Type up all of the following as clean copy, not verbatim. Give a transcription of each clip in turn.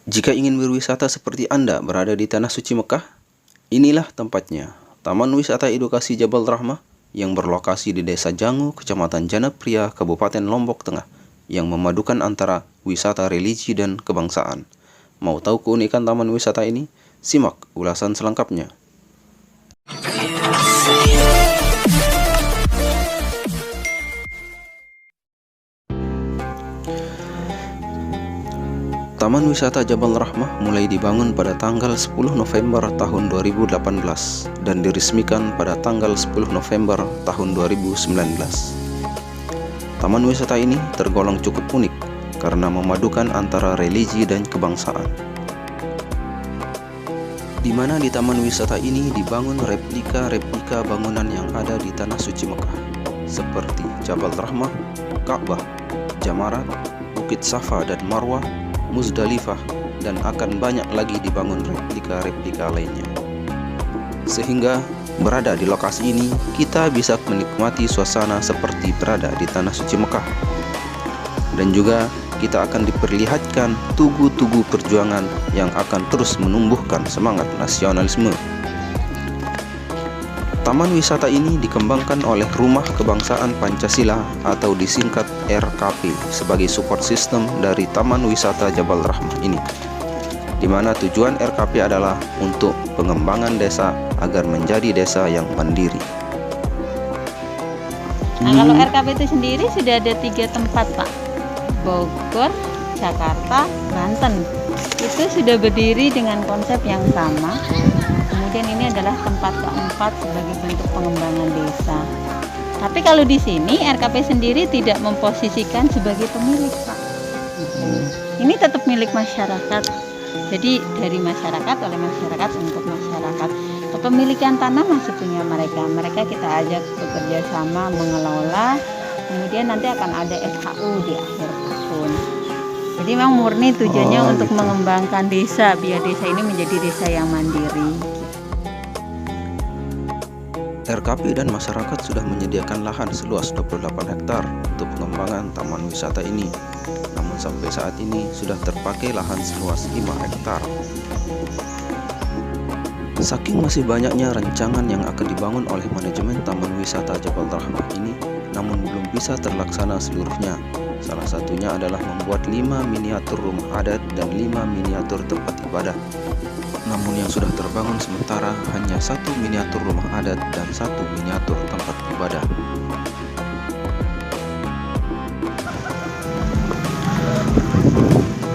Jika ingin berwisata seperti Anda berada di Tanah Suci Mekah, inilah tempatnya. Taman Wisata Edukasi Jabal Rahmah yang berlokasi di Desa Jangu, Kecamatan Janapria, Kabupaten Lombok Tengah, yang memadukan antara wisata religi dan kebangsaan. Mau tahu keunikan taman wisata ini? Simak ulasan selengkapnya. Taman Wisata Jabal Rahmah mulai dibangun pada tanggal 10 November tahun 2018 dan diresmikan pada tanggal 10 November tahun 2019. Taman wisata ini tergolong cukup unik karena memadukan antara religi dan kebangsaan. Di mana di taman wisata ini dibangun replika-replika bangunan yang ada di Tanah Suci Mekah, seperti Jabal Rahmah, Ka'bah, Jamarat, Bukit Safa dan Marwah, Muzdalifah, dan akan banyak lagi dibangun replika-replika lainnya. Sehingga berada di lokasi ini, kita bisa menikmati suasana seperti berada di Tanah Suci Mekah. Dan juga kita akan diperlihatkan tugu-tugu perjuangan yang akan terus menumbuhkan semangat nasionalisme. Taman wisata ini dikembangkan oleh Rumah Kebangsaan Pancasila atau disingkat RKP sebagai support system dari Taman Wisata Jabal Rahmah ini, di mana tujuan RKP adalah untuk pengembangan desa agar menjadi desa yang mandiri. Nah, kalau RKP itu sendiri sudah ada 3 tempat, Pak. Bogor, Jakarta, Banten. Itu sudah berdiri dengan konsep yang sama. Kemudian ini adalah tempat keempat sebagai bentuk pengembangan desa. Tapi kalau di sini RKP sendiri tidak memposisikan sebagai pemilik, Pak. Ini tetap milik masyarakat. Jadi dari masyarakat, oleh masyarakat, untuk masyarakat. Kepemilikan tanah masih punya mereka. Mereka kita ajak bekerja sama mengelola. Kemudian nanti akan ada SHU di akhir tahun. Jadi memang murni tujuannya untuk mengembangkan desa, biar desa ini menjadi desa yang mandiri. RKP dan masyarakat sudah menyediakan lahan seluas 28 hektar untuk pengembangan taman wisata ini. Namun sampai saat ini sudah terpakai lahan seluas 5 hektar. Saking masih banyaknya rancangan yang akan dibangun oleh manajemen Taman Wisata Jabal Rahmah ini, namun belum bisa terlaksana seluruhnya. Salah satunya adalah membuat 5 miniatur rumah adat dan 5 miniatur tempat ibadah. Namun yang sudah terbangun sementara hanya 1 miniatur rumah adat dan 1 miniatur tempat ibadah.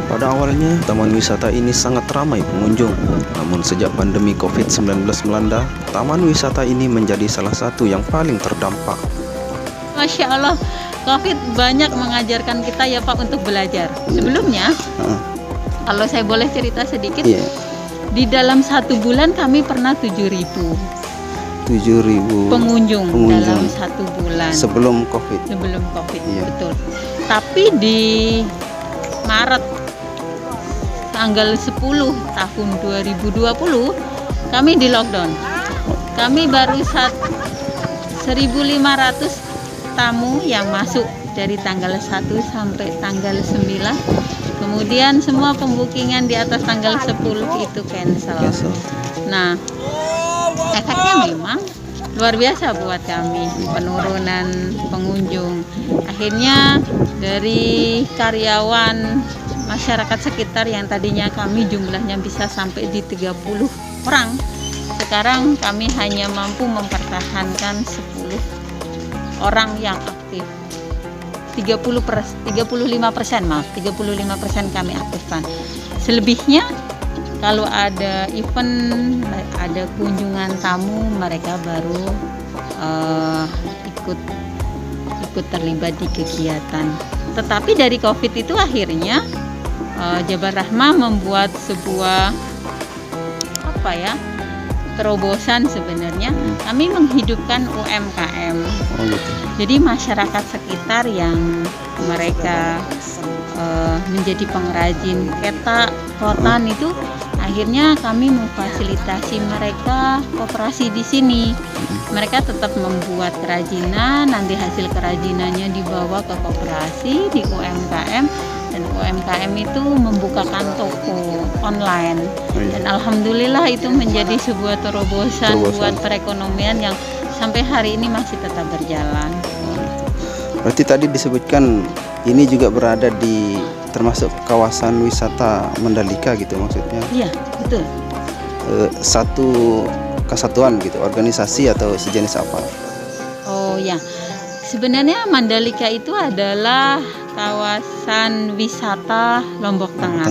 Pada awalnya, taman wisata ini sangat ramai pengunjung. Namun sejak pandemi COVID-19 melanda, taman wisata ini menjadi salah satu yang paling terdampak. Masya Allah, COVID banyak mengajarkan kita ya Pak untuk belajar. Sebelumnya, kalau saya boleh cerita sedikit, di dalam 1 bulan kami pernah 7.000 pengunjung dalam 1 bulan. Sebelum COVID. Betul. Tapi di Maret tanggal 10 tahun 2020 kami di lockdown. Kami baru 1.500 tamu yang masuk dari tanggal 1 sampai tanggal 9. Kemudian semua pembukingan di atas tanggal 10 itu cancel. Nah, efeknya memang luar biasa buat kami, penurunan pengunjung. Akhirnya dari karyawan masyarakat sekitar yang tadinya kami jumlahnya bisa sampai di 30 orang, sekarang kami hanya mampu mempertahankan 10 orang yang aktif. 35% kami aktifkan. Selebihnya kalau ada event, ada kunjungan tamu, mereka baru ikut terlibat di kegiatan. Tetapi dari COVID itu akhirnya Jabal Rahmah membuat sebuah terobosan sebenarnya. Kami menghidupkan UMKM. Jadi masyarakat sekitar yang mereka menjadi pengrajin ketak, rotan itu, akhirnya kami memfasilitasi mereka koperasi di sini. Mereka tetap membuat kerajinan, nanti hasil kerajinannya dibawa ke koperasi di UMKM dan UMKM itu membukakan toko online. Dan alhamdulillah itu menjadi sebuah terobosan buat perekonomian yang sampai hari ini masih tetap berjalan. Berarti tadi disebutkan ini juga berada di termasuk kawasan wisata Mandalika gitu maksudnya? Iya, betul. Satu kesatuan gitu, organisasi atau sejenis apa? Oh ya, sebenarnya Mandalika itu adalah kawasan wisata Lombok Tengah.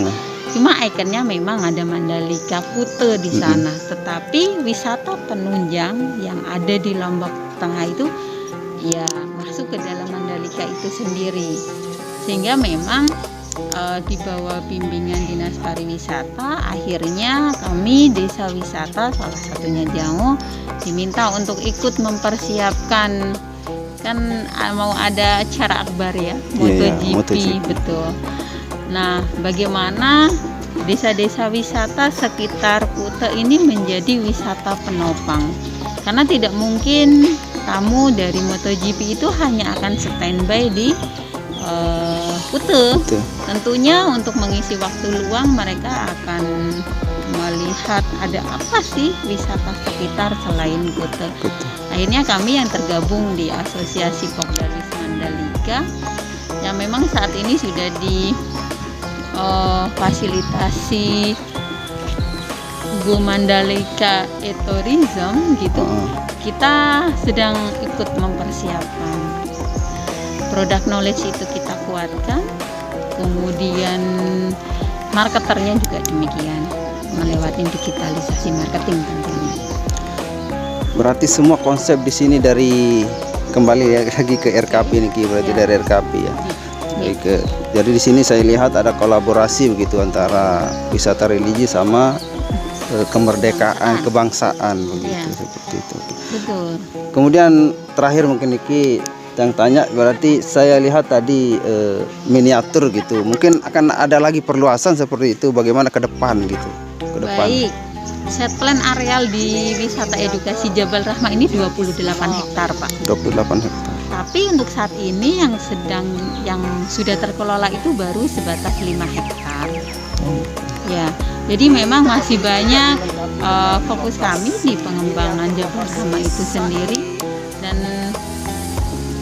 Cuma ikonnya memang ada Mandalika Kuta di sana, tetapi wisata penunjang yang ada di Lombok Tengah itu ya masuk ke dalam Mandalika itu sendiri. Sehingga memang di bawah bimbingan Dinas Pariwisata, akhirnya kami desa wisata, salah satunya Jango, diminta untuk ikut mempersiapkan, kan mau ada acara akbar ya, MotoGP, betul. Nah, bagaimana desa-desa wisata sekitar Kuta ini menjadi wisata penopang? Karena tidak mungkin tamu dari MotoGP itu hanya akan standby di Kuta. Tentunya untuk mengisi waktu luang mereka akan melihat ada apa sih wisata sekitar selain Kuta. Akhirnya kami yang tergabung di Asosiasi Pokdalis Mandalika yang memang saat ini sudah di fasilitasi Go Mandalika Etourism gitu. Kita sedang ikut mempersiapkan produk knowledge itu, kita kuatkan, kemudian marketernya juga demikian, melewati digitalisasi marketing tentunya. Berarti semua konsep di sini dari kembali lagi ke RKP ini, berarti dari RKP ya. Jadi di sini saya lihat ada kolaborasi begitu antara wisata religi sama kemerdekaan kebangsaan begitu, seperti itu. Betul. Kemudian terakhir mungkin Niki yang tanya, berarti saya lihat tadi miniatur gitu, mungkin akan ada lagi perluasan seperti itu, bagaimana ke depan gitu? Baik, set plan areal di wisata edukasi Jabal Rahmah ini 28 hektar Pak. 28 hektar. Tapi untuk saat ini yang sudah terkelola itu baru sebatas 5 hektar. Ya, jadi memang masih banyak fokus kami di pengembangan Jabal Rahmah itu sendiri, dan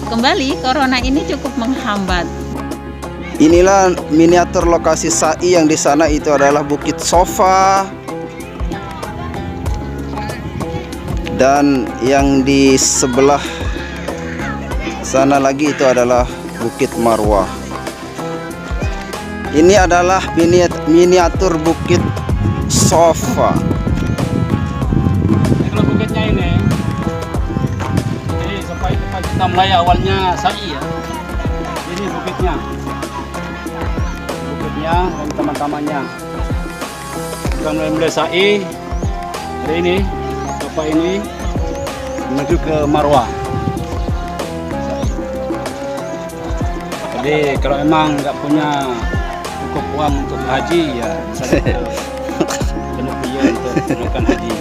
kembali corona ini cukup menghambat. Inilah miniatur lokasi SAI yang di sana itu adalah Bukit Sofa, dan yang di sebelah sana lagi itu adalah Bukit Marwah. Ini adalah miniatur Bukit Sofa. Kalau bukitnya ini, jadi sampai tempat kita mulai awalnya SAI ya. Ini bukitnya dan teman-temannya. Kita mulai SAI dari ini, Sofa ini menuju ke Marwah. Jadi kalau emang nggak punya cukup uang untuk haji ya saya kena biaya untuk melakukan haji.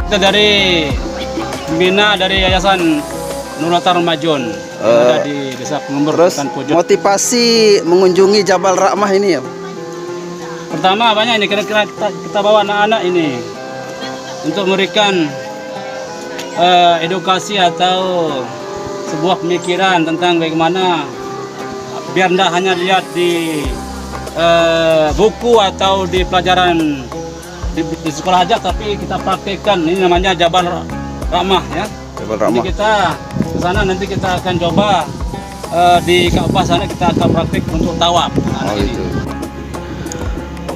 Kita dari pembina dari Yayasan Nurul Majun yang ada di Desa Pengembur Hutan Pojok. Motivasi mengunjungi Jabal Rahmah ini ya? Pertama banyak ini, kira-kira kita bawa anak-anak ini untuk memberikan edukasi atau sebuah pemikiran tentang bagaimana biar tidak hanya lihat di buku atau di pelajaran di sekolah aja, tapi kita praktekkan. Ini namanya Jabal Rahmah ya. Jabal Rahmah. Jadi kita ke sana, nanti kita akan coba di Ka'bah sana kita akan praktek untuk tawaf. Itu.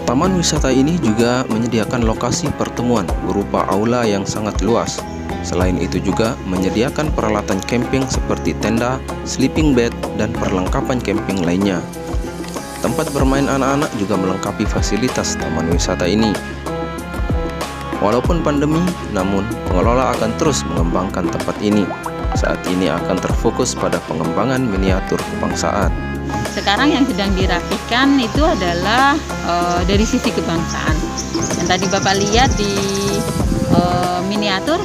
Taman wisata ini juga menyediakan lokasi pertemuan berupa aula yang sangat luas. Selain itu juga menyediakan peralatan camping seperti tenda, sleeping bed, dan perlengkapan camping lainnya. Tempat bermain anak-anak juga melengkapi fasilitas taman wisata ini. Walaupun pandemi, namun pengelola akan terus mengembangkan tempat ini. Saat ini akan terfokus pada pengembangan miniatur kebangsaan. Sekarang yang sedang dirapikan itu adalah dari sisi kebangsaan. Yang tadi Bapak lihat di miniatur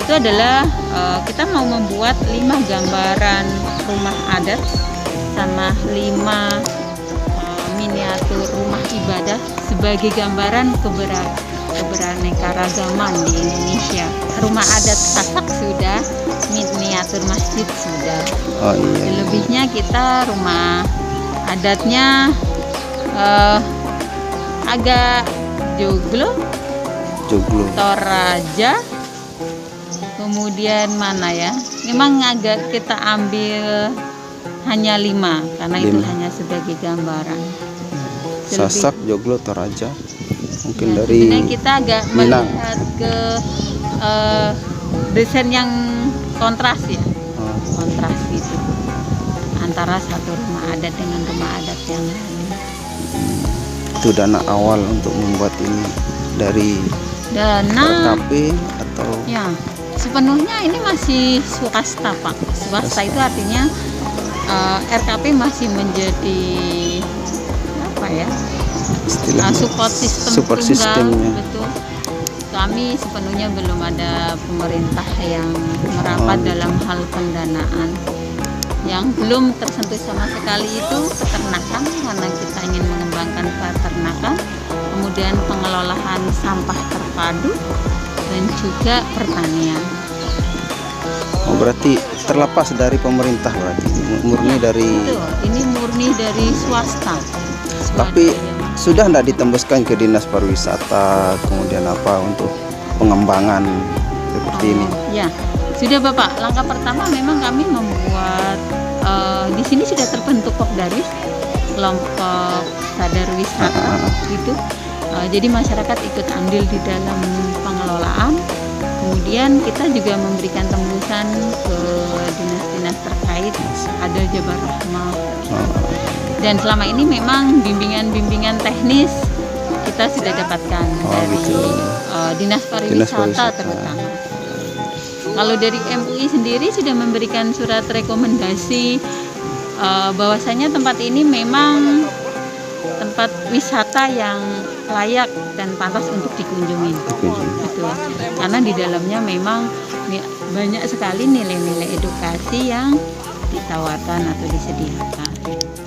itu adalah kita mau membuat 5 gambaran rumah adat sama 5 miniatur rumah ibadah sebagai gambaran keberaneka-ragaman di Indonesia. Rumah adat Sasak sudah, miniatur masjid sudah. Oh iya. Selebihnya kita rumah adatnya agak joglo, Toraja, kemudian mana ya? Memang agak kita ambil hanya 5 karena itu hanya sebagai gambaran. Sasak, Joglo, Toraja. Mungkin Ya, dari sebenarnya kita agak Minang. melihat ke desain yang kontras ya, kontras itu antara satu rumah adat dengan rumah adat yang lain. Itu dana awal untuk membuat ini dari Dana RKP atau ya sepenuhnya ini masih swasta Pak. Swasta itu artinya RKP masih menjadi apa ya? istilahnya Support system support tunggal, sistemnya. betul. Kami sepenuhnya belum ada pemerintah yang merapat dalam hal pendanaan. Yang belum tersentuh sama sekali itu peternakan, karena kita ingin mengembangkan peternakan, kemudian pengelolaan sampah terpadu, dan juga pertanian. Oh, berarti terlepas dari pemerintah, berarti murni dari. Betul, ini murni dari swasta. Tapi Swadaya. sudah tidak ditembuskan ke dinas pariwisata, kemudian apa untuk pengembangan seperti ini? Ya, sudah Bapak. Langkah pertama memang kami membuat di sini sudah terbentuk Pokdaris, kelompok sadar wisata gitu. Jadi masyarakat ikut andil di dalam pengelolaan. Kemudian kita juga memberikan tembusan ke dinas-dinas terkait, ada Jabar Rahmah. Dan selama ini memang bimbingan-bimbingan teknis kita sudah dapatkan dari dinas pariwisata terutama. Kalau dari MUI sendiri sudah memberikan surat rekomendasi bahwasanya tempat ini memang tempat wisata yang layak dan pantas untuk dikunjungi. Betul. Karena di dalamnya memang banyak sekali nilai-nilai edukasi yang ditawarkan atau disediakan.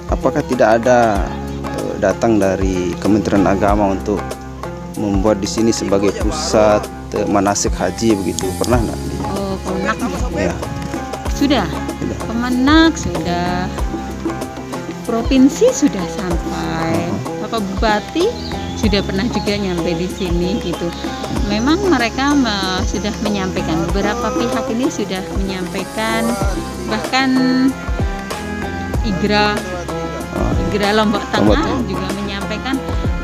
Apakah tidak ada datang dari Kementerian Agama untuk membuat di sini sebagai pusat manasik haji begitu? Pernah nggak? Oh, Kemenak Ya. sudah. Kemenak sudah. Provinsi sudah sampai. Bapak Bupati sudah pernah juga nyampe di sini gitu. Memang mereka sudah menyampaikan, beberapa pihak ini sudah menyampaikan, bahkan IGRA Lombok Tengah juga menyampaikan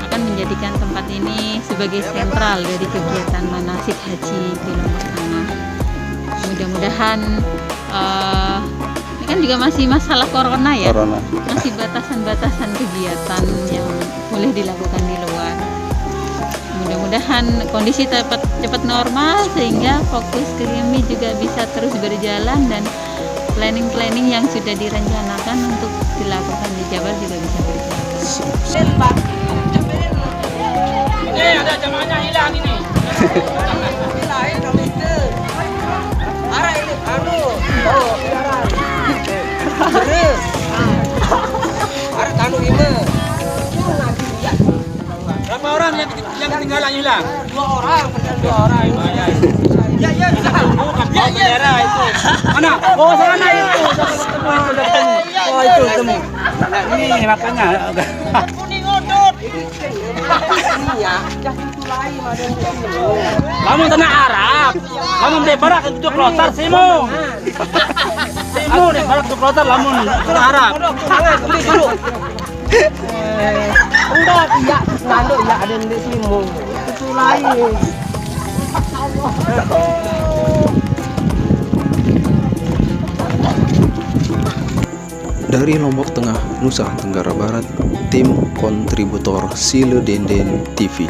akan menjadikan tempat ini sebagai sentral dari kegiatan manasik haji di Lombok Tengah. Mudah-mudahan ini kan juga masih masalah corona ya, masih batasan-batasan kegiatan yang boleh dilakukan di luar. Mudah-mudahan kondisi cepat normal sehingga fokus kami juga bisa terus berjalan dan planning yang sudah direncanakan untuk dilakukan di Jabar juga bisa berjalan. Ini ada jamaahnya hilang ini. Berapa orang yang ketinggalan hilang? 2 orang. Ya. Bendera itu. Mana? Oh, sana itu. Oh, itu ketemu. Ini makanya. Kuning udut. Kamu tanah Arab. Kamu di barak itu kloter simu. Simu di barak itu kloter lamun tanah Arab. Enggak, iya, lalu ya ada di simu. Itu lain. Dari Lombok Tengah, Nusa Tenggara Barat, tim kontributor Sile Denden TV.